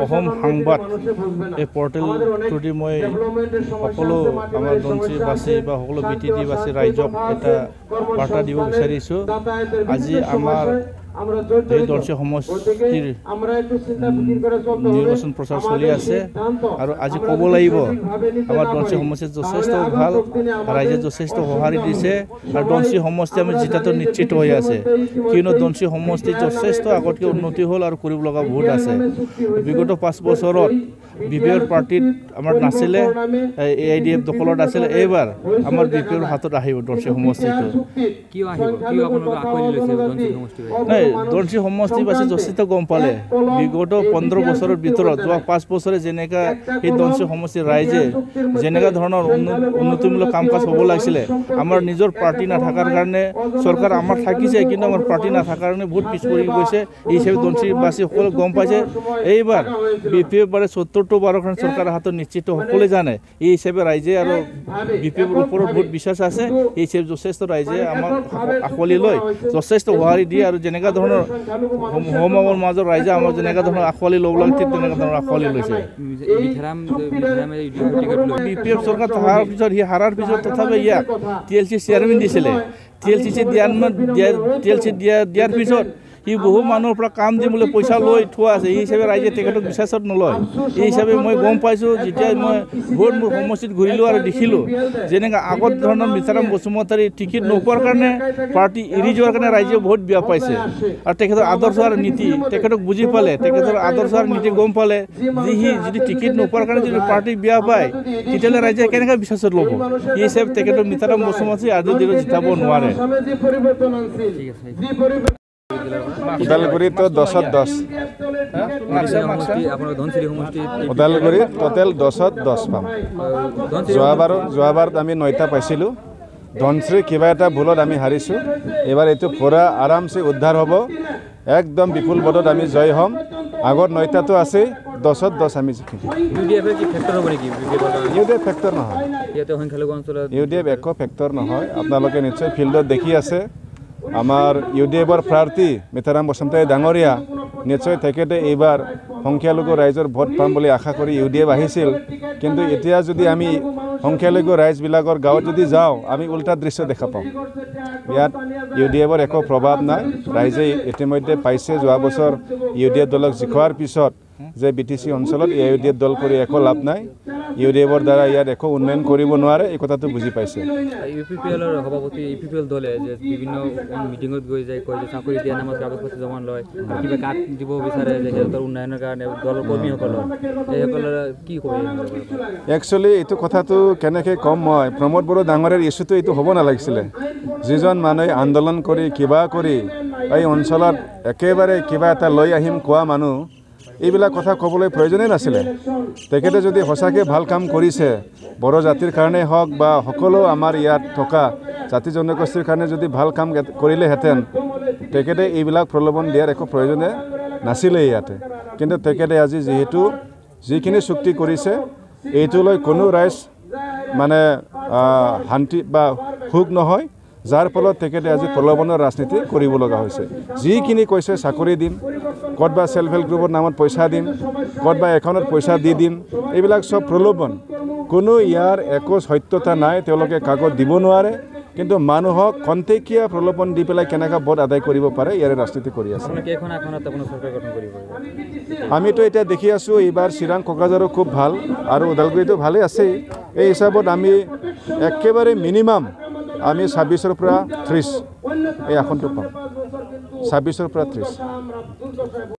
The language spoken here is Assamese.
অসম সংবাদ এই পৰ্টেলটোদি মই সকলো আমাৰ ধনচিৰিবাসী বা সকলো বিটিডিবাসী ৰাইজক এটা বাৰ্তা দিব বিচাৰিছোঁ। আজি আমাৰ এই ধনচিৰি সমষ্টিৰ নিৰ্বাচন প্ৰচাৰ চলি আছে আৰু আজি ক'ব লাগিব আমাৰ ধনচিৰি সমষ্টিত যথেষ্ট ভাল, ৰাইজে যথেষ্ট সঁহাৰি দিছে আৰু ধনচিৰি সমষ্টি আমি জিতাটো নিশ্চিত হৈ আছে। কিয়নো ধনচিৰি সমষ্টি যথেষ্ট আগতকৈ উন্নতি হ'ল আৰু কৰিব লগা বহুত আছে। বিগত 5 বছৰত বিপিএৰ পাৰ্টিত আমাৰ নাছিলে, AIDF দখলত আছিলে। এইবাৰ আমাৰ বিপিএৰ হাতত আহিব ধনচিৰি সমষ্টিটো। নাই, ধনচিৰি সমষ্টিবাসী যথেষ্ট গম পালে বিগত 15 বছৰৰ ভিতৰত যোৱা 5 বছৰে যেনেকা এই ধনচিৰি সমষ্টিৰ ৰাইজে যেনেকা ধৰণৰ উন্নতিমূলক কাম কাজ হ'ব লাগিছিলে, আমাৰ নিজৰ পাৰ্টি নাথাকাৰ কাৰণে চৰকাৰ আমাৰ থাকিছে, কিন্তু আমাৰ পাৰ্টি নাথাকাৰ কাৰণে বহুত পিছ পৰি গৈছে। এই হিচাপে ধনচিৰিবাসী সকলো গম পাইছে। এইবাৰ বিপিএফ বাৰে 70টো বাৰৰ কাৰণে চৰকাৰৰ হাতত নিশ্চিত সকলোৱে জানে। এই হিচাপে ৰাইজে আৰু বিপিএফৰ ওপৰত বহুত বিশ্বাস আছে। এই হিচাপে যথেষ্ট ৰাইজে আমাক আঁকোৱালি লৈ যথেষ্ট সঁহাৰি দিয়ে আৰু যেনেকুৱা ধৰণৰ সমাগমৰ মাজত ৰাইজে আমাৰ যেনেকুৱা ধৰণৰ আঁকোৱালি ল'ব লাগে ঠিক তেনেকুৱা ধৰণৰ আঁকোৱালি লৈছে। বিপিএফ চৰকাৰ থকাৰ পিছত সি হাৰাৰ পিছত তথাপি ইয়াক TLC চেয়াৰমেন দিছিলে। TLC দিয়াৰ পিছত সি বহু মানুহৰ পৰা কাম দিম বুলি পইচা লৈ থোৱা আছে। এই হিচাপে ৰাইজে তেখেতক বিশ্বাসত নলয়। এই হিচাপে মই গম পাইছোঁ, যেতিয়া মই বহুত মোৰ সমষ্টিত ঘূৰিলোঁ আৰু দেখিলোঁ যেনেকৈ আগত ধৰণৰ মিতাৰাম বসুমতাৰী টিকেট নোপোৱাৰ কাৰণে পাৰ্টি এৰি যোৱাৰ কাৰণে ৰাইজে বহুত বেয়া পাইছে। আৰু তেখেতৰ আদৰ্শ আৰু নীতি তেখেতক বুজি পালে, তেখেতৰ আদৰ্শ আৰু নীতি গম পালে যে সি যদি টিকেট নোপোৱাৰ কাৰণে যদি পাৰ্টি বেয়া পায় তেতিয়াহ'লে ৰাইজে কেনেকৈ বিশ্বাসত ল'ব। এই হিচাপে তেখেতৰ মিতাৰাম বসুমতাৰী আজিৰ দিনত জিতাব নোৱাৰে। ওদালগুৰিত 10ত 10, ওদালগুৰিত টোটেল 10ত 10 পাম। যোৱাবাৰত আমি 9টা পাইছিলোঁ। ধনচিৰি কিবা এটা ভুলত আমি হাৰিছোঁ। এইবাৰ এইটো পুৰা আৰামছে উদ্ধাৰ হ'ব, একদম বিপুল ভোটত আমি জয় হ'ম। আগত 9টাতো আছে, 10ত 10 আমি জিকিম। UDF ফেক্টৰ নহয়, UDF একো ফেক্টৰ নহয়। আপোনালোকে নিশ্চয় ফিল্ডত দেখি আছে আমাৰ UDFৰ প্ৰাৰ্থী মিতাৰাম বসুমতাৰী ডাঙৰীয়া। নিশ্চয় তেখেতে এইবাৰ সংখ্যালঘু ৰাইজৰ ভোট পাম বুলি আশা কৰি UDF আহিছিল। কিন্তু এতিয়া যদি আমি সংখ্যালঘু ৰাইজবিলাকৰ গাঁৱত যদি যাওঁ, আমি উল্টা দৃশ্য দেখা পাওঁ। ইয়াত UDFৰ একো প্ৰভাৱ নাই। ৰাইজে ইতিমধ্যে পাইছে যোৱা বছৰ UDF দলক জিকোৱাৰ পিছত যে BTC অঞ্চলত UDF দল কৰি একো লাভ নাই, UDFৰ দ্বাৰা ইয়াত একো উন্নয়ন কৰিব নোৱাৰে, এই কথাটো বুজি পাইছে। UPPLৰ সভাপতি UPPL দলে যে বিভিন্ন মিটিঙত গৈ যায় কয় যে চাকৰি দিয়া নামত কাগজ পত্ৰ জমা লয়, কিবা কাট দিব বিচাৰে যে সিহঁতৰ উন্নয়নৰ কাৰণে দলৰ কৰ্মীসকলৰ, এইসকলৰ কি ক'ব? একচুৱেলি এইটো কথাটো কেনেকৈ ক'ম মই, প্ৰমোদ বড়ো ডাঙৰীয়াৰ ইছ্যুটো এইটো হ'ব নালাগিছিলে। যিজন মানুহে আন্দোলন কৰি কিবা কৰি এই অঞ্চলত একেবাৰে কিবা এটা লৈ আহিম কোৱা মানুহ, এইবিলাক কথা ক'বলৈ প্ৰয়োজনেই নাছিলে। তেখেতে যদি সঁচাকৈ ভাল কাম কৰিছে, বড়ো জাতিৰ কাৰণে হওক বা সকলো আমাৰ ইয়াত থকা জাতি জনগোষ্ঠীৰ কাৰণে যদি ভাল কাম কৰিলেহেঁতেন, তেখেতে এইবিলাক প্ৰলোভন দিয়াৰ একো প্ৰয়োজনে নাছিলে ইয়াতে। কিন্তু তেখেতে আজি যিহেতু যিখিনি চুক্তি কৰিছে, এইটো লৈ কোনো ৰাইজ মানে শান্তি বা সুখ নহয়, যাৰ ফলত তেখেতে আজি প্ৰলোভনৰ ৰাজনীতি কৰিব লগা হৈছে। যিখিনি কৈছে চাকৰি দিম, ক'তবা সেল্ফ হেল্প গ্ৰুপৰ নামত পইচা দিম, ক'তবা একাউণ্টত পইচা দি দিম, এইবিলাক চব প্ৰলোভন। কোনো ইয়াৰ একো সত্যতা নাই, তেওঁলোকে কাকত দিব নোৱাৰে। কিন্তু মানুহক খন্তেকীয়া প্ৰলোভন দি পেলাই কেনেকৈ ভোট আদায় কৰিব পাৰে, ইয়াৰে ৰাজনীতি কৰি আছে। আমিতো এতিয়া দেখি আছোঁ এইবাৰ চিৰাং কোকৰাঝাৰো খুব ভাল আৰু ওদালগুৰিতো ভালেই আছেই। এই হিচাপত আমি একেবাৰে মিনিমাম আমি 26ৰ পৰা 30 এই আসনটো পাম, 26ৰ পৰা 30।